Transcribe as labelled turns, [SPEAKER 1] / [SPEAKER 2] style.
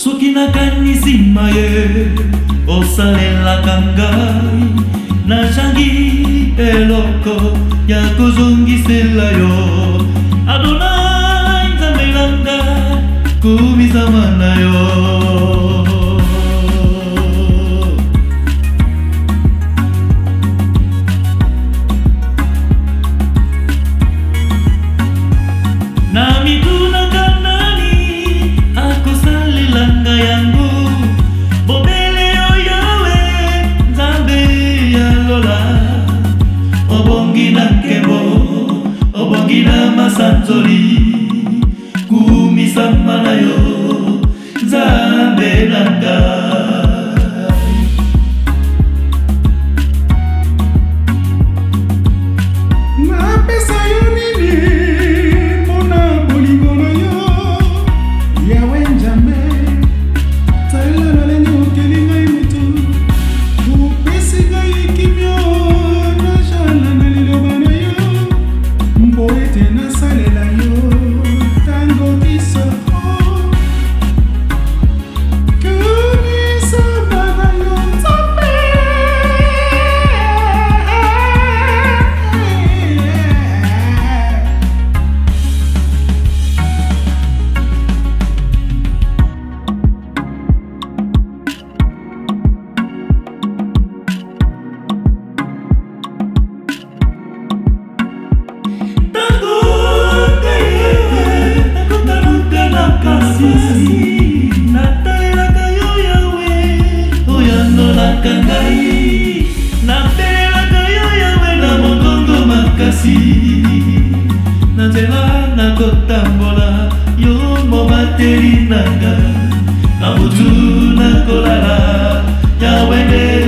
[SPEAKER 1] soki nakanisi ye osalelaka ngai nazangi eloko ya kozongisela yo Adonai nzambe nanga kumisama na yo Obongina masanzoli kumisama na yo Nzambe nanga
[SPEAKER 2] napesa yo nini mpona bolingo na yo Yawe Nzambe talela nalenge okeli ngai moto opesi ngai kimio najala na liloba na yo Mboete nasalela yo tango kisoko kumisama na yo Nzambe
[SPEAKER 1] Natalelaka yo Yawe oyandolaka ngai napelelaka yo Yawe na mokongo makasi na nzela nakotambola yo mobateli nanga na butu nakolala Yawe nde